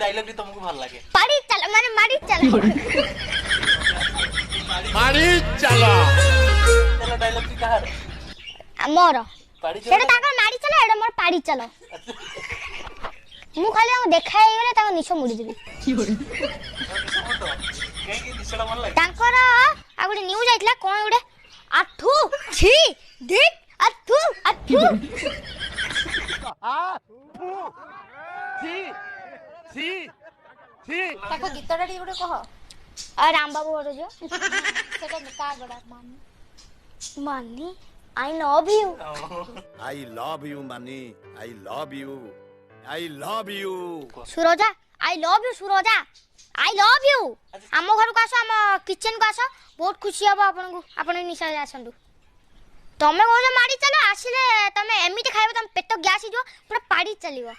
dialogue T तुमको भल लागे पाड़ी चल माने माड़ी चल मारी चलो चलो डायलॉग टी कहार मोर पाड़ी सेटा ताकर माड़ी चल एडा मोर पाड़ी चल मु खाली हम देखाई गले ताको निशो मुड़ी देबी के दिसला मन लागे ताकर आ गुडी न्यूज आइतला कोन गुडे आठू छी देख आठू आठू ताको गीतटा टी गुडे कह आ राम बाबू गोरो जो सेटा का बडा Mani I love you I love you Mani I love you I love you Suroja I love you Suroja I love you आम घर को आसो आम किचन को आसो बहुत खुशी हम आपन निशा आसतु तमें कौन माड़ी चलो आसिले तमें एमती खाइब तुम पेट गैस हो पूरा पाड़ी चलो